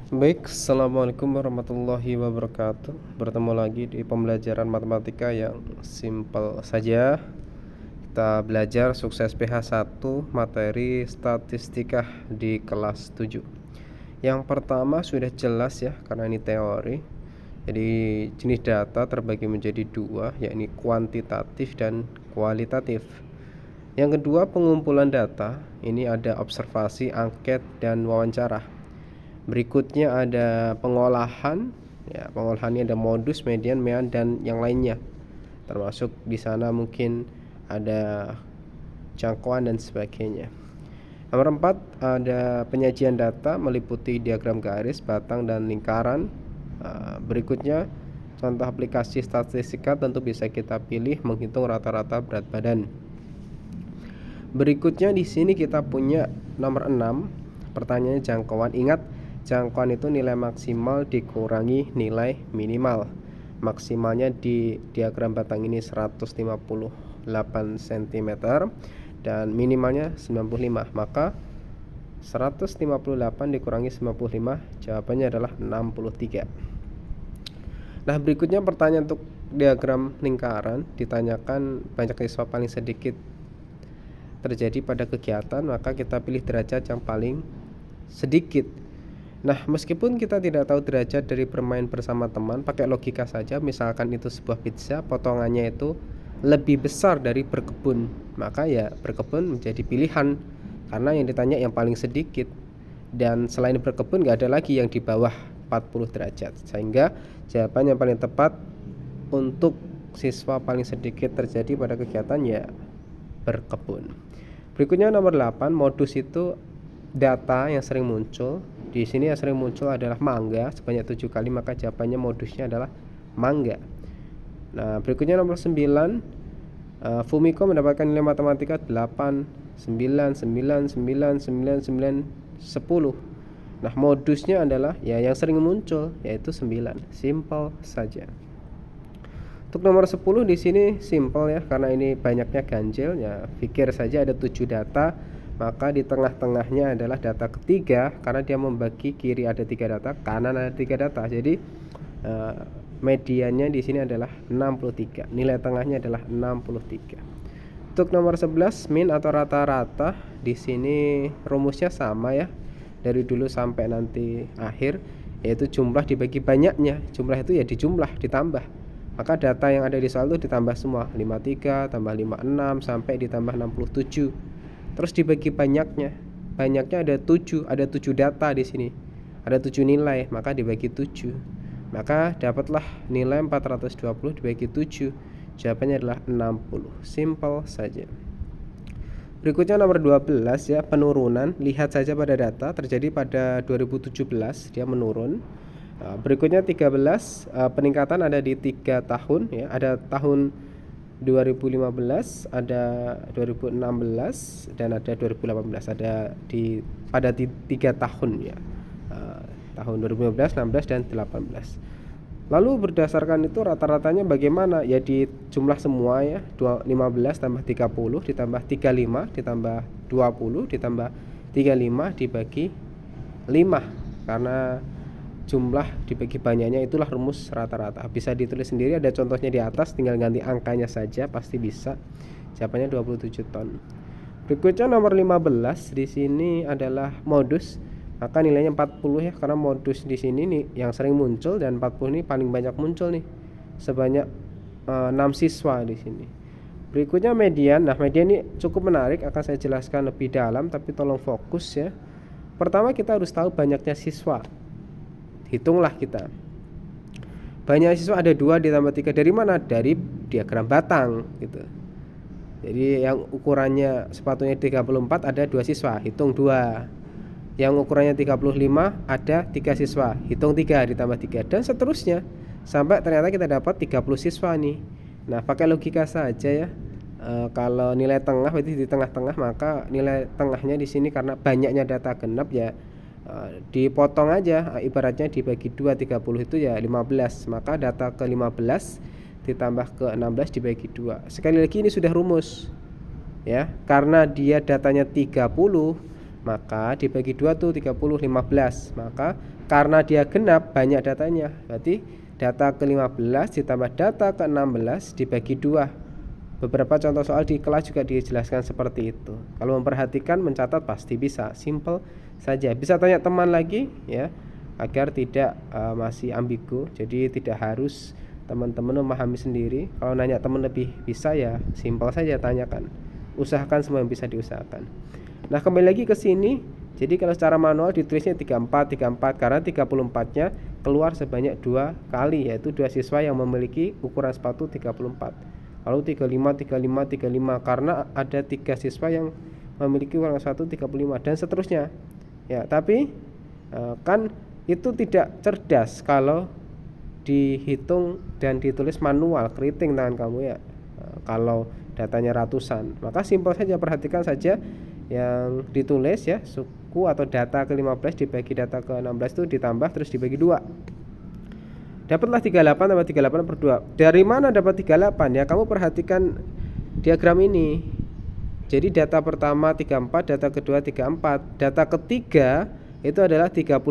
Baik, Assalamualaikum warahmatullahi wabarakatuh. Bertemu lagi di pembelajaran matematika yang simpel saja. Kita belajar sukses PH1 materi statistika di kelas 7. Yang pertama sudah jelas ya, karena ini teori. Jadi jenis data terbagi menjadi dua, yakni kuantitatif dan kualitatif. Yang kedua pengumpulan data. Ini ada observasi, angket, dan wawancara. Berikutnya ada pengolahan. Ya, pengolahannya ada modus, median, mean, dan yang lainnya. Termasuk di sana mungkin ada jangkauan dan sebagainya. Nomor 4 ada penyajian data meliputi diagram garis, batang, dan lingkaran. Berikutnya contoh aplikasi statistika tentu bisa kita pilih menghitung rata-rata berat badan. Berikutnya di sini kita punya nomor 6. Pertanyaannya jangkauan. Ingat, jangkauan itu nilai maksimal dikurangi nilai minimal. Maksimalnya di diagram batang ini 158 cm dan minimalnya 95. Maka 158 dikurangi 95, jawabannya adalah 63. Nah, berikutnya pertanyaan untuk diagram lingkaran. Ditanyakan banyak siswa paling sedikit terjadi pada kegiatan, maka kita pilih derajat yang paling sedikit. Nah, meskipun kita tidak tahu derajat dari bermain bersama teman, pakai logika saja. Misalkan itu sebuah pizza, potongannya itu lebih besar dari berkebun, maka ya berkebun menjadi pilihan karena yang ditanya yang paling sedikit. Dan selain berkebun gak ada lagi yang di bawah 40 derajat, sehingga jawaban yang paling tepat untuk siswa paling sedikit terjadi pada kegiatan ya berkebun. Berikutnya nomor 8, modus itu data yang sering muncul. Di sini yang sering muncul adalah mangga sebanyak 7 kali, maka jawabannya modusnya adalah mangga. Nah, berikutnya nomor 9, Fumiko mendapatkan nilai matematika 8, 9, 9, 9, 9, 9, 10. Nah, modusnya adalah ya yang sering muncul, yaitu 9. Simple saja. Untuk nomor 10 di sini simple ya, karena ini banyaknya ganjil ya. Pikir saja ada 7 data, maka di tengah-tengahnya adalah data ketiga, karena dia membagi kiri ada 3 data, kanan ada 3 data. Jadi mediannya di sini adalah 63. Nilai tengahnya adalah 63. Untuk nomor 11 min atau rata-rata, di sini rumusnya sama ya. Dari dulu sampai nanti akhir, yaitu jumlah dibagi banyaknya. Jumlah itu ya dijumlah, ditambah. Maka data yang ada di soal itu ditambah semua, 53 tambah 56 sampai ditambah 67. Terus dibagi banyaknya. Banyaknya ada 7, ada 7 data di sini. Ada 7 nilai, maka dibagi 7. Maka dapatlah nilai 420 dibagi 7. Jawabannya adalah 60. Simple saja. Berikutnya nomor 12 ya, penurunan. Lihat saja pada data terjadi pada 2017, dia menurun. Berikutnya 13, peningkatan ada di 3 tahun ya. Ada tahun 2015, ada 2016 dan ada 2018. Ada pada 3 tahun ya. Tahun 2015, 16 dan 18. Lalu berdasarkan itu rata-ratanya bagaimana? Ya di jumlah semua ya. 15 tambah 30 ditambah 35 ditambah 20 ditambah 35 dibagi 5. Karena jumlah dibagi banyaknya itulah rumus rata-rata. Bisa ditulis sendiri, ada contohnya di atas, tinggal ganti angkanya saja pasti bisa. Jawabannya 27 ton. Berikutnya nomor 15 di sini adalah modus. Maka nilainya 40 ya, karena modus di sini nih yang sering muncul dan 40 ini paling banyak muncul nih. Sebanyak 6 siswa di sini. Berikutnya median. Nah, median ini cukup menarik, akan saya jelaskan lebih dalam tapi tolong fokus ya. Pertama kita harus tahu banyaknya siswa. Hitunglah kita. Banyak siswa ada 2 ditambah 3 dari mana? Dari diagram batang gitu. Jadi yang ukurannya sepatunya 34 ada 2 siswa, hitung 2. Yang ukurannya 35 ada 3 siswa, hitung 3 ditambah 3 dan seterusnya sampai ternyata kita dapat 30 siswa nih. Nah, pakai logika saja ya. Kalau nilai tengah berarti di tengah-tengah, maka nilai tengahnya di sini karena banyaknya data genap ya dipotong aja, ibaratnya dibagi 2, 30 itu ya 15. Maka data ke 15 ditambah ke 16 dibagi 2. Sekali lagi ini sudah rumus ya, karena dia datanya 30, maka dibagi 2 tuh 30, 15. Maka karena dia genap banyak datanya, berarti data ke-15 ditambah data ke-16 dibagi 2. Beberapa contoh soal di kelas juga dijelaskan seperti itu. Kalau memperhatikan, mencatat pasti bisa, simple saja. Bisa tanya teman lagi ya, agar tidak masih ambigu. Jadi tidak harus teman-teman memahami sendiri. Kalau nanya teman lebih bisa ya simple saja tanyakan. Usahakan semua yang bisa diusahakan. Nah, kembali lagi ke sini. Jadi kalau secara manual ditulisnya 34 karena 34-nya keluar sebanyak 2 kali, yaitu 2 siswa yang memiliki ukuran sepatu 34. Lalu 35 karena ada 3 siswa yang memiliki ukuran sepatu 35 dan seterusnya. Ya, tapi kan itu tidak cerdas kalau dihitung dan ditulis manual, keriting tangan kamu ya. Kalau datanya ratusan, maka simpel saja, perhatikan saja yang ditulis ya, suku atau data ke-15 dibagi data ke-16 itu ditambah terus dibagi 2. Dapatlah 38 tambah 38 per 2. Dari mana dapat 38 ya? Kamu perhatikan diagram ini. Jadi data pertama 34, data kedua 34, data ketiga itu adalah 35.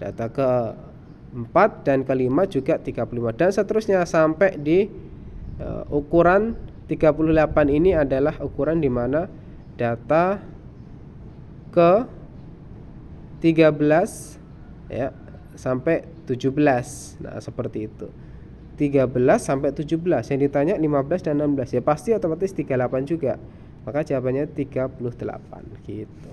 Data keempat dan kelima juga 35 dan seterusnya sampai di ukuran 38 ini adalah ukuran di mana data ke 13 ya sampai 17. Nah, seperti itu. 13 sampai 17. Yang ditanya 15 dan 16. Ya pasti otomatis 38 juga. Maka jawabannya 38 gitu.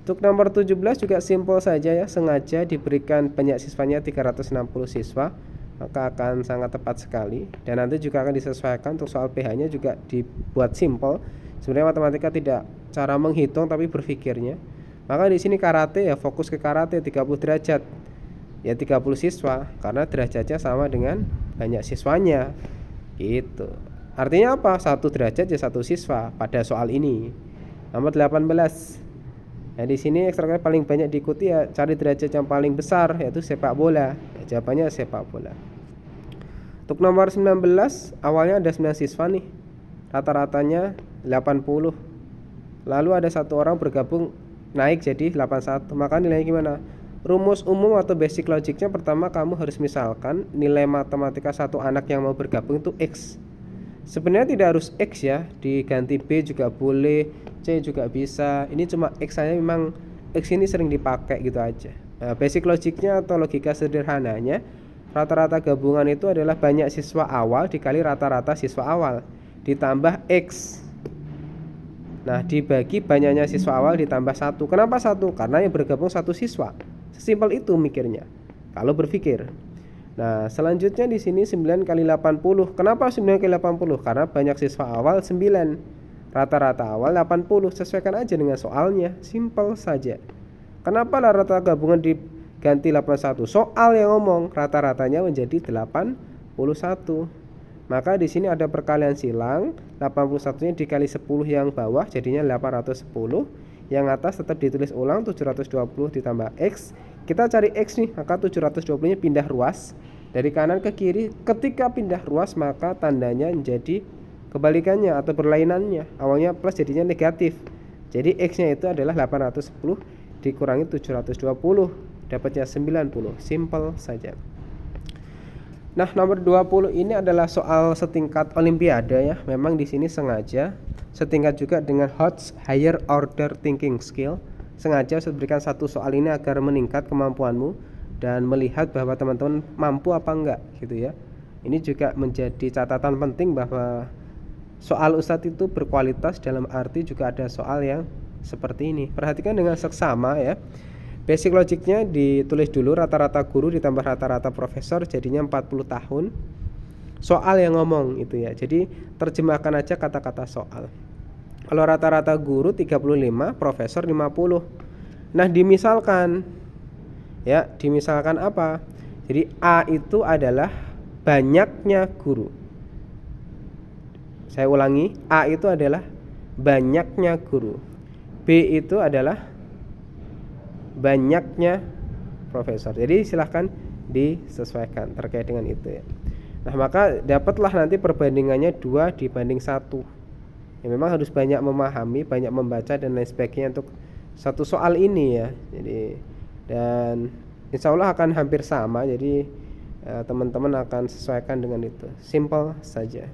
Untuk nomor 17 juga simpel saja ya, sengaja diberikan banyak siswanya 360 siswa, maka akan sangat tepat sekali. Dan nanti juga akan disesuaikan untuk soal pH-nya juga dibuat simpel. Sebenarnya matematika tidak cara menghitung tapi berpikirnya. Maka di sini karate ya fokus ke karate 30 derajat. Ya 30 siswa karena derajatnya sama dengan banyak siswanya. Gitu. Artinya apa? 1 derajat ya 1 siswa pada soal ini. Nomor 18. Nah, di sini ekstrakurikuler paling banyak diikuti ya cari derajat yang paling besar, yaitu sepak bola. Ya, jawabannya sepak bola. Untuk nomor 19, awalnya ada 9 siswa nih. Rata-ratanya 80. Lalu ada 1 orang bergabung naik jadi 81. Maka nilainya gimana? Rumus umum atau basic logicnya pertama kamu harus misalkan nilai matematika 1 anak yang mau bergabung itu X. Sebenarnya tidak harus X ya, diganti B juga boleh, C juga bisa. Ini cuma X saja, memang X ini sering dipakai gitu aja. Nah, basic logiknya atau logika sederhananya, rata-rata gabungan itu adalah banyak siswa awal dikali rata-rata siswa awal ditambah X. Nah, dibagi banyaknya siswa awal ditambah 1. Kenapa 1? Karena yang bergabung 1 siswa. Sesimpel itu mikirnya kalau berpikir. Nah, selanjutnya di sini 9 kali 80. Kenapa 9 kali 80? Karena banyak siswa awal 9. Rata-rata awal 80. Sesuaikan aja dengan soalnya, simpel saja. Kenapa rata-rata gabungan diganti 81? Soal yang ngomong rata-ratanya menjadi 81. Maka di sini ada perkalian silang, 81-nya dikali 10 yang bawah jadinya 810. Yang atas tetap ditulis ulang 720 ditambah X. Kita cari X nih, maka 720-nya pindah ruas dari kanan ke kiri. Ketika pindah ruas maka tandanya menjadi kebalikannya atau berlainannya. Awalnya plus jadinya negatif. Jadi X-nya itu adalah 810 dikurangi 720, dapatnya 90. Simple saja. Nah, nomor 20 ini adalah soal setingkat olimpiade ya. Memang di sini sengaja setingkat juga dengan HOTS, Higher Order Thinking Skill. Sengaja saya berikan satu soal ini agar meningkat kemampuanmu dan melihat bahwa teman-teman mampu apa enggak gitu ya. Ini juga menjadi catatan penting bahwa soal Ustadz itu berkualitas, dalam arti juga ada soal yang seperti ini. Perhatikan dengan seksama ya. Basic logiknya ditulis dulu, rata-rata guru ditambah rata-rata profesor jadinya 40 tahun. Soal yang ngomong itu ya. Jadi terjemahkan aja kata-kata soal. Kalau rata-rata guru 35, profesor 50. Nah, dimisalkan ya, dimisalkan apa? Jadi A itu adalah banyaknya guru. Saya ulangi, A itu adalah banyaknya guru. B itu adalah banyaknya profesor. Jadi silahkan disesuaikan terkait dengan itu ya. Nah, maka dapatlah nanti perbandingannya 2 dibanding 1. Ya, memang harus banyak memahami, banyak membaca dan lain sebagainya untuk satu soal ini ya. Jadi dan insya Allah akan hampir sama, jadi teman-teman akan sesuaikan dengan itu, simple saja.